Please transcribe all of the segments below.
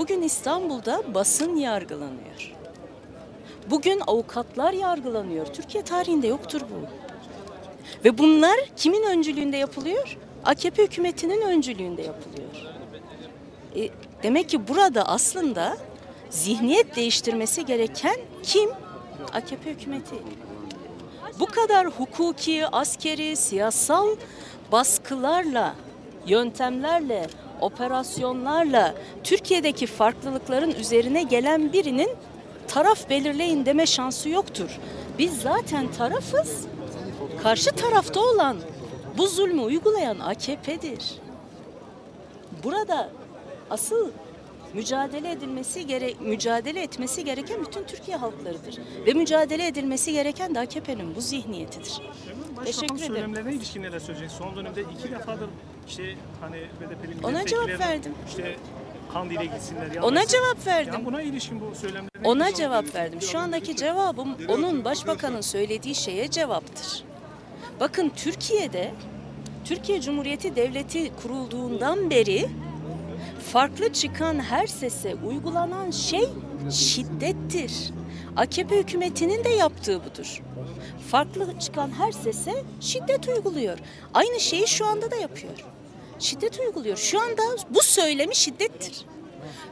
Bugün İstanbul'da basın yargılanıyor. Bugün avukatlar yargılanıyor. Türkiye tarihinde yoktur bu. Ve bunlar kimin öncülüğünde yapılıyor? AKP hükümetinin öncülüğünde yapılıyor. Demek ki burada aslında zihniyet değiştirmesi gereken kim? AKP hükümeti. Bu kadar hukuki, askeri, siyasal baskılarla, yöntemlerle, operasyonlarla Türkiye'deki farklılıkların üzerine gelen birinin taraf belirleyin deme şansı yoktur. Biz zaten tarafız. Karşı tarafta olan, bu zulmü uygulayan AKP'dir. Burada asıl mücadele etmesi gereken bütün Türkiye halklarıdır. Ve mücadele edilmesi gereken de AKP'nin bu zihniyetidir. Teşekkür ederim. Söylemlerine ilişkin neler söyleyeceksin? Son dönemde 2 defadır işte hani BDP'li ona cevap verdim. İşte Kandil'e gitsinler. Ona cevap verdim. Yani buna ilişkin bu söylemlerine ona cevap verdim. Şu andaki cevabım onun başbakanın söylediği şeye cevaptır. Bakın Türkiye Cumhuriyeti Devleti kurulduğundan beri farklı çıkan her sese uygulanan şey şiddettir. AKP hükümetinin de yaptığı budur. Farklı çıkan her sese şiddet uyguluyor. Aynı şeyi şu anda da yapıyor. Şiddet uyguluyor. Şu anda bu söylemi şiddettir.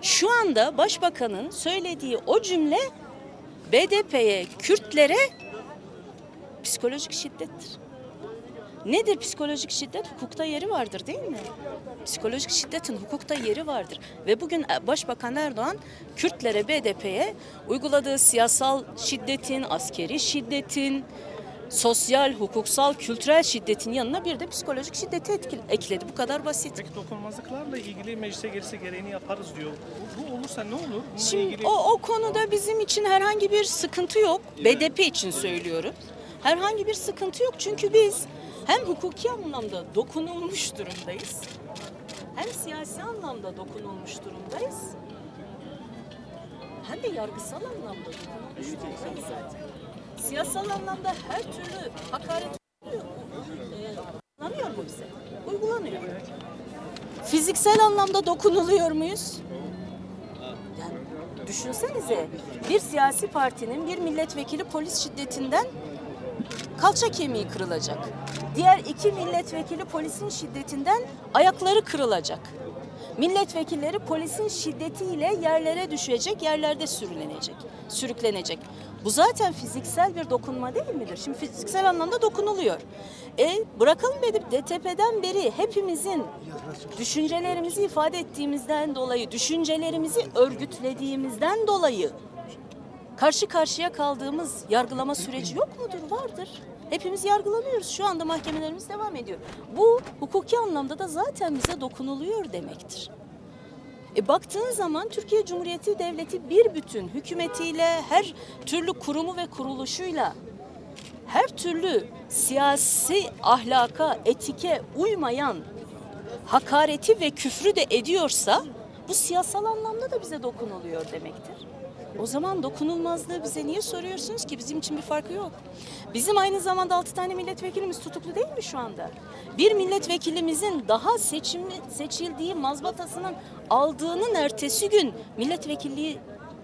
Şu anda başbakanın söylediği o cümle BDP'ye, Kürtlere psikolojik şiddettir. Nedir psikolojik şiddet? Hukukta yeri vardır değil mi? Psikolojik şiddetin hukukta yeri vardır. Ve bugün Başbakan Erdoğan Kürtlere, BDP'ye uyguladığı siyasal şiddetin, askeri şiddetin, sosyal, hukuksal, kültürel şiddetin yanına bir de psikolojik şiddeti ekledi. Bu kadar basit. Peki dokunulmazlıklarla ilgili meclise gelirse gereğini yaparız diyor. Bu olursa ne olur? Bununla Şimdi ilgili... o konuda bizim için herhangi bir sıkıntı yok. BDP için söylüyorum. Herhangi bir sıkıntı yok çünkü biz hem hukuki anlamda dokunulmuş durumdayız, hem siyasi anlamda dokunulmuş durumdayız, hem de yargısal anlamda dokunulmuş durumdayız zaten. Siyasal anlamda her türlü hakaret uygulanıyor mu bize? Uygulanıyor. Fiziksel anlamda dokunuluyor muyuz? Yani düşünsenize, bir siyasi partinin bir milletvekili polis şiddetinden kalça kemiği kırılacak. Diğer 2 milletvekili polisin şiddetinden ayakları kırılacak. Milletvekilleri polisin şiddetiyle yerlere düşecek, yerlerde sürüklenecek. Bu zaten fiziksel bir dokunma değil midir? Şimdi fiziksel anlamda dokunuluyor. Bırakalım DTP'den beri hepimizin düşüncelerimizi ifade ettiğimizden dolayı, düşüncelerimizi örgütlediğimizden dolayı karşı karşıya kaldığımız yargılama süreci yok mudur? Vardır. Hepimiz yargılanıyoruz. Şu anda mahkemelerimiz devam ediyor. Bu hukuki anlamda da zaten bize dokunuluyor demektir. Baktığın zaman Türkiye Cumhuriyeti Devleti bir bütün hükümetiyle, her türlü kurumu ve kuruluşuyla, her türlü siyasi ahlaka, etike uymayan hakareti ve küfrü de ediyorsa bu siyasal anlamda da bize dokunuluyor demektir. O zaman dokunulmazlığı bize niye soruyorsunuz ki? Bizim için bir farkı yok. Bizim aynı zamanda 6 tane milletvekilimiz tutuklu değil mi şu anda? Bir milletvekilimizin daha seçildiği mazbatasının aldığının ertesi gün milletvekilliği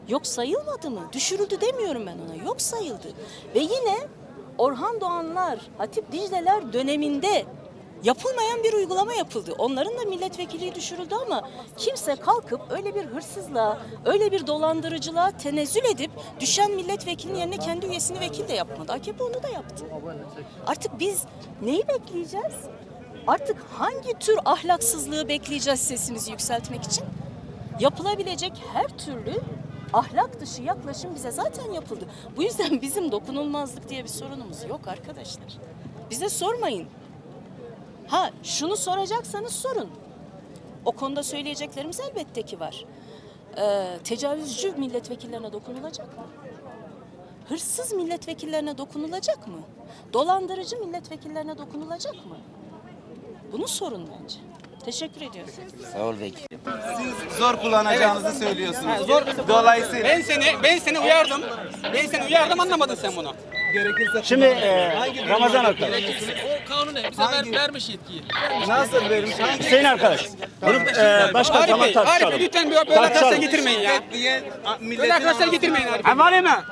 yok sayılmadı mı? Düşürüldü demiyorum ben ona. Yok sayıldı. Ve yine Orhan Doğanlar, Hatip Dicle'ler döneminde yapılmayan bir uygulama yapıldı. Onların da milletvekilliği düşürüldü ama kimse kalkıp öyle bir hırsızlığa, öyle bir dolandırıcılığa tenezzül edip düşen milletvekilinin yerine kendi üyesini vekil de yapmadı. AKP onu da yaptı. Artık biz neyi bekleyeceğiz? Artık hangi tür ahlaksızlığı bekleyeceğiz sesimizi yükseltmek için? Yapılabilecek her türlü ahlak dışı yaklaşım bize zaten yapıldı. Bu yüzden bizim dokunulmazlık diye bir sorunumuz yok arkadaşlar. Bize sormayın. Şunu soracaksanız sorun. O konuda söyleyeceklerimiz elbette ki var. Tecavüzcü milletvekillerine dokunulacak mı? Hırsız milletvekillerine dokunulacak mı? Dolandırıcı milletvekillerine dokunulacak mı? Bunu sorun bence. Teşekkür ediyorum. Sağ ol vekilim. Siz zor kullanacağınızı söylüyorsunuz. Zor. Dolayısıyla Ben seni uyardım. Anlamadın sen bunu. gerekirse Şimdi Ramazan arkadaş, O kanunu bize vermiş yetkiyi. nasıl vermiş? Hangi Hüseyin arkadaş, bunu başka zaman tartışalım. Lütfen böyle arkadaşlar getirmeyin ya. diye Böyle arkadaşlar getirmeyin. Var mı?